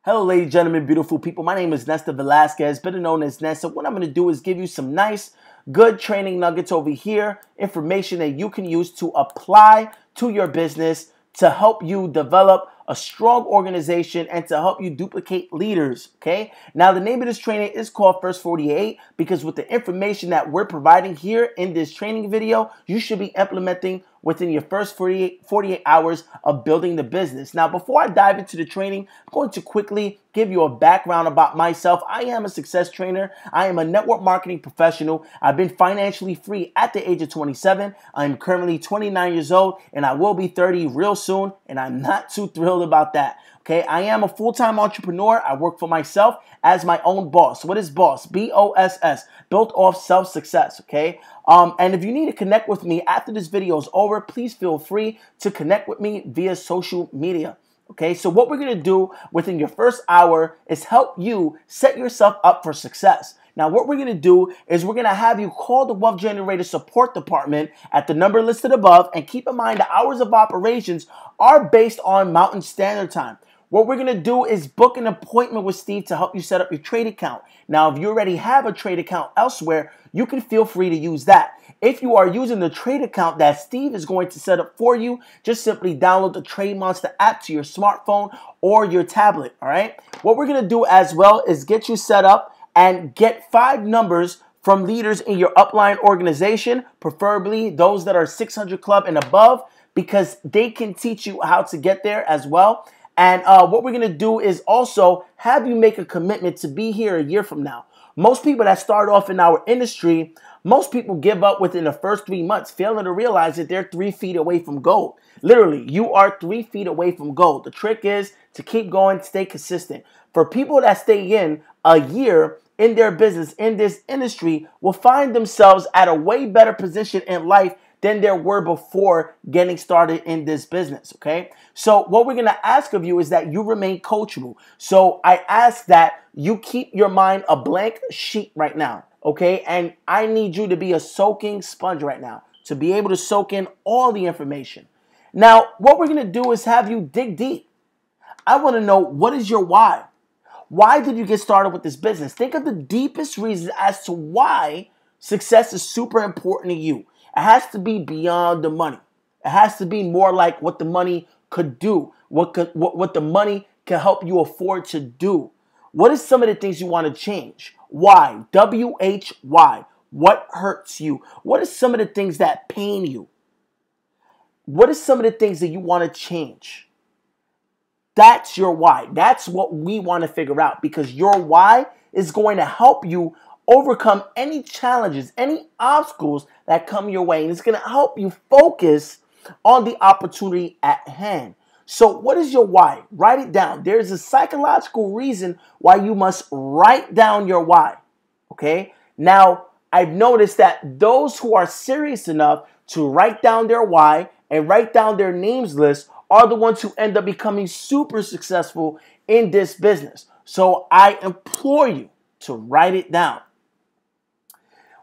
Hello, ladies, gentlemen, beautiful people. My name is Nesta Velasquez, better known as Nesta. What I'm going to do is give you some nice, good training nuggets over here, information that you can use to apply to your business to help you develop a strong organization and to help you duplicate leaders, okay? Now, the name of this training is called First 48 because with the information that we're providing here in this training video, you should be implementing within your first 48 hours of building the business. Now, before I dive into the training, I'm going to quickly give you a background about myself. I am a success trainer. I am a network marketing professional. I've been financially free at the age of 27. I'm currently 29 years old, and I will be 30 real soon, and I'm not too thrilled about that. Okay, I am a full-time entrepreneur. I work for myself as my own boss. What is boss? B-O-S-S, built off self-success, okay? And if you need to connect with me after this video is over, please feel free to connect with me via social media. Okay, so what we're going to do within your first hour is help you set yourself up for success. Now, what we're going to do is we're going to have you call the Wealth Generator Support Department at the number listed above. And keep in mind, the hours of operations are based on Mountain Standard Time. What we're going to do is book an appointment with Steve to help you set up your trade account. Now, if you already have a trade account elsewhere, you can feel free to use that. If you are using the trade account that Steve is going to set up for you, just simply download the Trade Monster app to your smartphone or your tablet, all right? What we're going to do as well is get you set up and get 5 numbers from leaders in your upline organization, preferably those that are 600 Club and above, because they can teach you how to get there as well. And what we're going to do is also have you make a commitment to be here a year from now. Most people that start off in our industry, most people give up within the first 3 months, failing to realize that they're 3 feet away from gold. Literally, you are 3 feet away from gold. The trick is to keep going, stay consistent. For people that stay in a year in their business, in this industry, will find themselves at a way better position in life than there were before getting started in this business, okay? So what we're going to ask of you is that you remain coachable. So I ask that you keep your mind a blank sheet right now, okay? And I need you to be a soaking sponge right now to be able to soak in all the information. Now, what we're going to do is have you dig deep. I want to know, what is your why? Why did you get started with this business? Think of the deepest reasons as to why success is super important to you. It has to be beyond the money. It has to be more like what the money could do, what the money can help you afford to do. What is some of the things you want to change? Why? W-H-Y. What hurts you? What are some of the things that pain you? What are some of the things that you want to change? That's your why. That's what we want to figure out, because your why is going to help you overcome any challenges, any obstacles that come your way. And it's going to help you focus on the opportunity at hand. So what is your why? Write it down. There's a psychological reason why you must write down your why. Okay? Now, I've noticed that those who are serious enough to write down their why and write down their names list are the ones who end up becoming super successful in this business. So I implore you to write it down.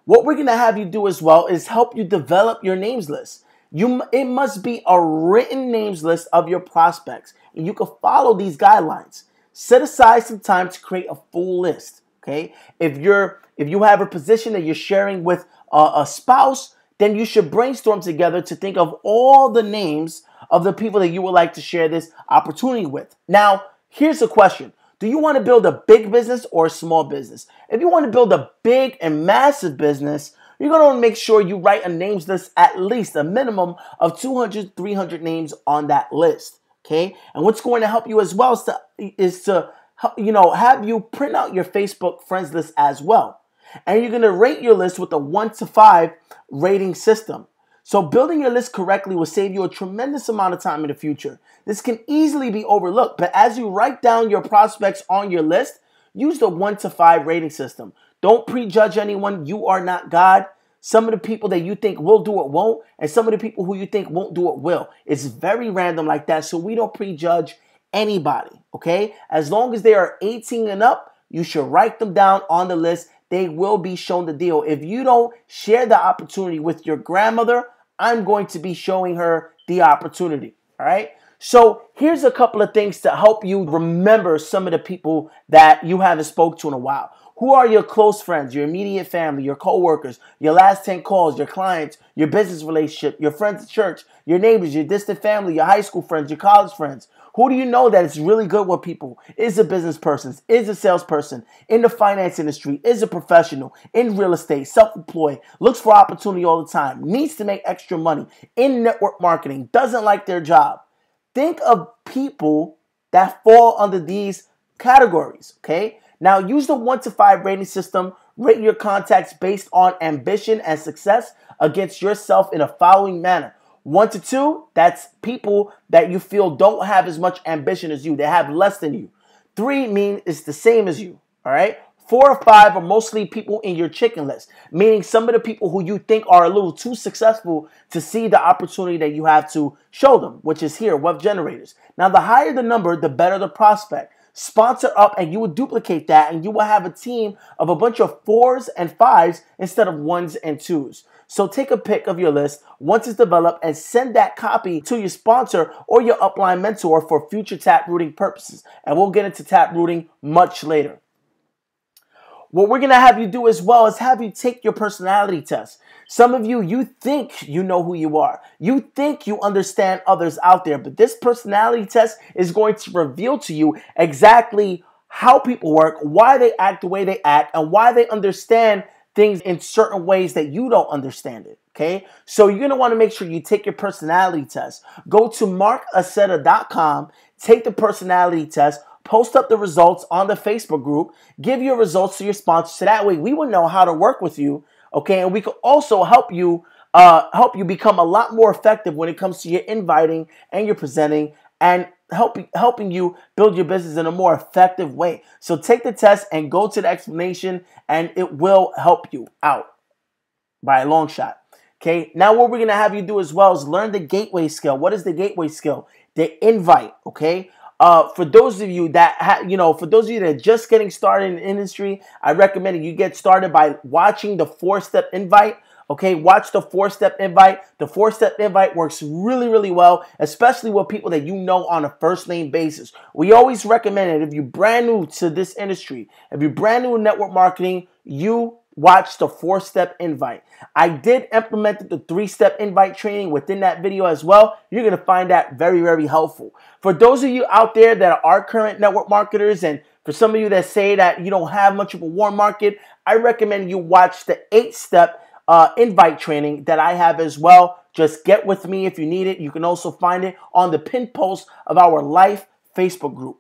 What we're going to have you do as well is help you develop your names list. It must be a written names list of your prospects, and you can follow these guidelines. Set aside some time to create a full list. Okay, if you have a position that you're sharing with a spouse, then you should brainstorm together to think of all the names of the people that you would like to share this opportunity with. Now, here's a question. Do you want to build a big business or a small business? If you want to build a big and massive business, you're going to want to make sure you write a names list, at least a minimum of 200, 300 names on that list. Okay. And what's going to help you as well is to have you print out your Facebook friends list as well. And you're going to rate your list with a 1 to 5 rating system. So building your list correctly will save you a tremendous amount of time in the future. This can easily be overlooked, but as you write down your prospects on your list, use the 1 to 5 rating system. Don't prejudge anyone. You are not God. Some of the people that you think will do it won't, and some of the people who you think won't do it will. It's very random like that, so we don't prejudge anybody, okay? As long as they are 18 and up, you should write them down on the list. They will be shown the deal. If you don't share the opportunity with your grandmother, I'm going to be showing her the opportunity, all right? So here's a couple of things to help you remember some of the people that you haven't spoke to in a while. Who are your close friends, your immediate family, your coworkers, your last 10 calls, your clients, your business relationship, your friends at church, your neighbors, your distant family, your high school friends, your college friends? Who do you know that is really good with people, is a business person, is a salesperson, in the finance industry, is a professional, in real estate, self-employed, looks for opportunity all the time, needs to make extra money, in network marketing, doesn't like their job? Think of people that fall under these categories, okay? Now, use the 1 to 5 rating system. Rate your contacts based on ambition and success against yourself in a following manner. 1 to 2, that's people that you feel don't have as much ambition as you. They have less than you. 3 means it's the same as you, all right? 4 or 5 are mostly people in your chicken list, meaning some of the people who you think are a little too successful to see the opportunity that you have to show them, which is here, web generators. Now, the higher the number, the better the prospect. Sponsor up and you will duplicate that and you will have a team of a bunch of 4s and 5s instead of 1s and 2s. So take a pic of your list once it's developed and send that copy to your sponsor or your upline mentor for future taprooting purposes. And we'll get into taprooting much later. What we're going to have you do as well is have you take your personality test. Some of you think you know who you are. You think you understand others out there, but this personality test is going to reveal to you exactly how people work, why they act the way they act, and why they understand things in certain ways that you don't understand it, okay? So you're going to want to make sure you take your personality test. Go to markaceta.com, take the personality test, post up the results on the Facebook group, give your results to your sponsor so that way we will know how to work with you, okay? And we can also help you become a lot more effective when it comes to your inviting and your presenting and helping you build your business in a more effective way. So take the test and go to the explanation and it will help you out by a long shot. Okay, now what we're going to have you do as well is learn the gateway skill. What is the gateway skill? The invite, okay? For those of you that are just getting started in the industry, I recommend that you get started by watching the 4-step invite. Okay, watch the 4-step invite. The 4-step invite works really, really well, especially with people that you know on a first name basis. We always recommend it if you're brand new to this industry, if you're brand new in network marketing, you watch the 4-step invite. I did implement the 3-step invite training within that video as well. You're going to find that very, very helpful. For those of you out there that are current network marketers, and for some of you that say that you don't have much of a warm market, I recommend you watch the 8-step invite training that I have as well. Just get with me if you need it. You can also find it on the pinned post of our live Facebook group.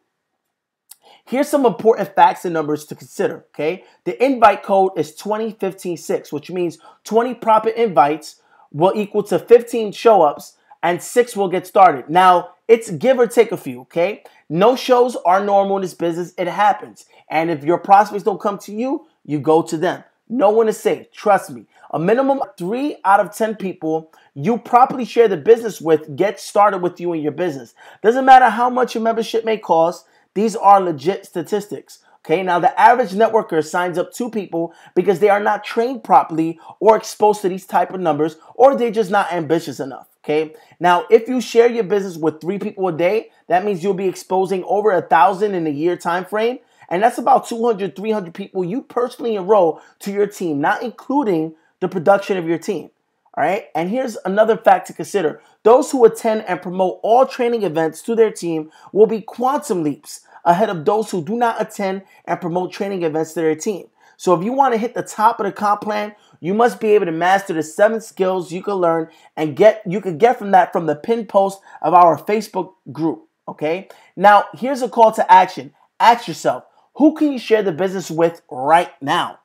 Here's some important facts and numbers to consider, okay? The invite code is 20-15-6, which means 20 proper invites will equal to 15 show-ups and 6 will get started. Now, it's give or take a few, okay? No shows are normal in this business. It happens. And if your prospects don't come to you, you go to them. No one is safe. Trust me. A minimum of 3 out of 10 people you properly share the business with get started with you in your business. Doesn't matter how much your membership may cost. These are legit statistics. Okay, now the average networker signs up 2 people because they are not trained properly or exposed to these type of numbers, or they're just not ambitious enough. Okay, now if you share your business with 3 people a day, that means you'll be exposing over 1,000 in a year time frame. And that's about 200, 300 people you personally enroll to your team, not including the production of your team. All right. And here's another fact to consider. Those who attend and promote all training events to their team will be quantum leaps ahead of those who do not attend and promote training events to their team. So if you want to hit the top of the comp plan, you must be able to master the 7 skills you can learn and you can get from that from the pinned post of our Facebook group. Okay. Now, here's a call to action. Ask yourself, who can you share the business with right now?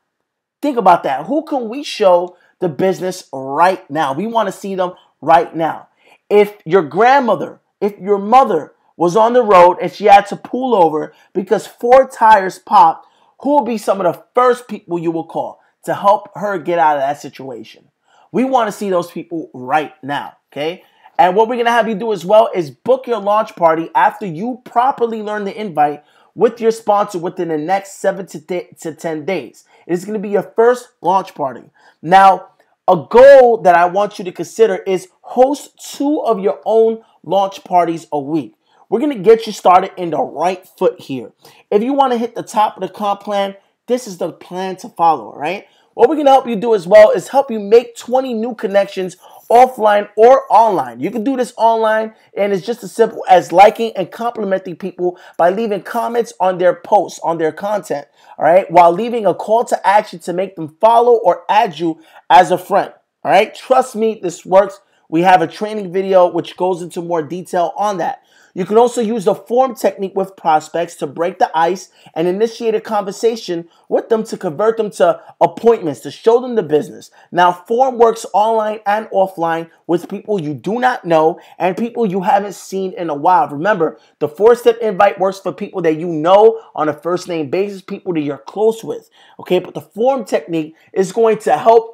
Think about that. Who can we show the business right now? We want to see them right now. If your grandmother, if your mother was on the road and she had to pull over because 4 tires popped, who will be some of the first people you will call to help her get out of that situation? We want to see those people right now, okay? And what we're going to have you do as well is book your launch party after you properly learn the invite with your sponsor within the next 7 to 10 days. It is going to be your first launch party. Now, a goal that I want you to consider is host 2 of your own launch parties a week. We're going to get you started in the right foot here. If you want to hit the top of the comp plan, this is the plan to follow, all right? What we're going to help you do as well is help you make 20 new connections offline or online. You can do this online, and it's just as simple as liking and complimenting people by leaving comments on their posts, on their content, all right, while leaving a call to action to make them follow or add you as a friend, all right? Trust me, this works. We have a training video which goes into more detail on that. You can also use the form technique with prospects to break the ice and initiate a conversation with them to convert them to appointments, to show them the business. Now, form works online and offline with people you do not know and people you haven't seen in a while. Remember, the 4-step invite works for people that you know on a first name basis, people that you're close with. Okay, but the form technique is going to help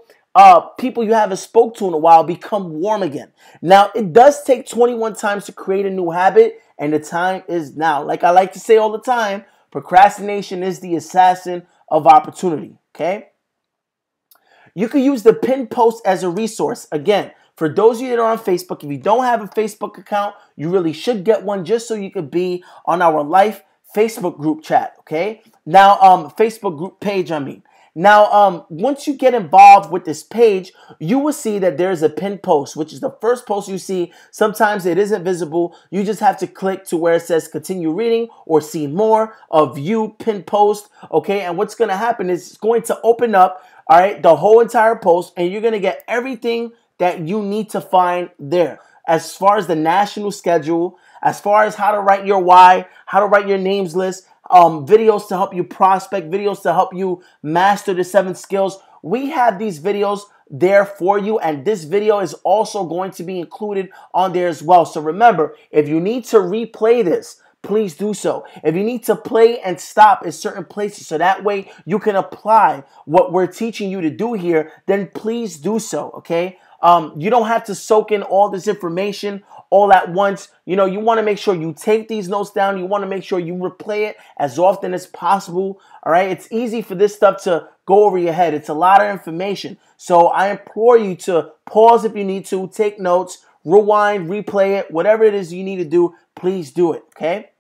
people you haven't spoke to in a while become warm again. Now, it does take 21 times to create a new habit, and the time is now. Like I like to say all the time, procrastination is the assassin of opportunity, okay? You can use the pinned post as a resource. Again, for those of you that are on Facebook, if you don't have a Facebook account, you really should get one just so you could be on our Life Facebook group chat, okay? Now, Facebook group page, I mean. Now, once you get involved with this page, you will see that there's a pinned post, which is the first post you see. Sometimes it isn't visible. You just have to click to where it says continue reading or see more of view pinned post. Okay. And what's going to happen is it's going to open up, all right, the whole entire post, and you're going to get everything that you need to find there. As far as the national schedule, as far as how to write your why, how to write your names list, videos to help you prospect, videos to help you master the 7 skills. We have these videos there for you, and this video is also going to be included on there as well. So remember, if you need to replay this, please do so. If you need to play and stop at certain places so that way you can apply what we're teaching you to do here, then please do so, okay? You don't have to soak in all this information all at once. You know, you want to make sure you take these notes down. You want to make sure you replay it as often as possible. All right. It's easy for this stuff to go over your head. It's a lot of information. So I implore you to pause if you need to, take notes, rewind, replay it, whatever it is you need to do, please do it. Okay.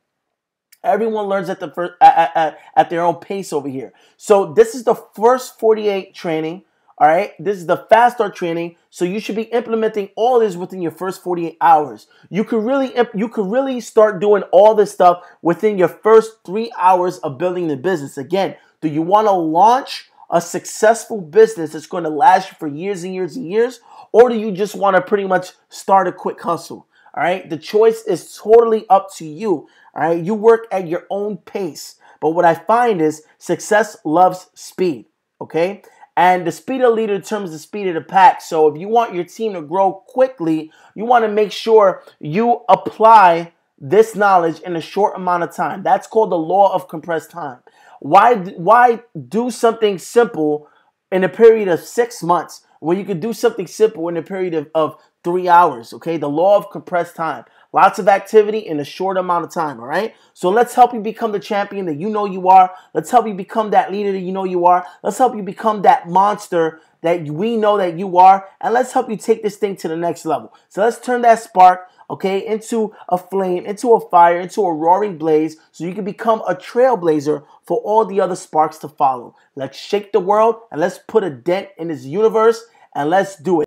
Everyone learns at at their own pace over here. So this is the first 48 training. All right, this is the fast start training, so you should be implementing all this within your first 48 hours. You could really start doing all this stuff within your first 3 hours of building the business. Again, do you want to launch a successful business that's going to last you for years and years and years, or do you just want to pretty much start a quick hustle? All right, the choice is totally up to you. All right, you work at your own pace, but what I find is success loves speed. Okay. And the speed of the leader determines the speed of the pack. So if you want your team to grow quickly, you want to make sure you apply this knowledge in a short amount of time. That's called the law of compressed time. Why do something simple in a period of 6 months when you could do something simple in a period of 3 hours? Okay, the law of compressed time. Lots of activity in a short amount of time, all right? So let's help you become the champion that you know you are. Let's help you become that leader that you know you are. Let's help you become that monster that we know that you are. And let's help you take this thing to the next level. So let's turn that spark, okay, into a flame, into a fire, into a roaring blaze, so you can become a trailblazer for all the other sparks to follow. Let's shake the world, and let's put a dent in this universe, and let's do it.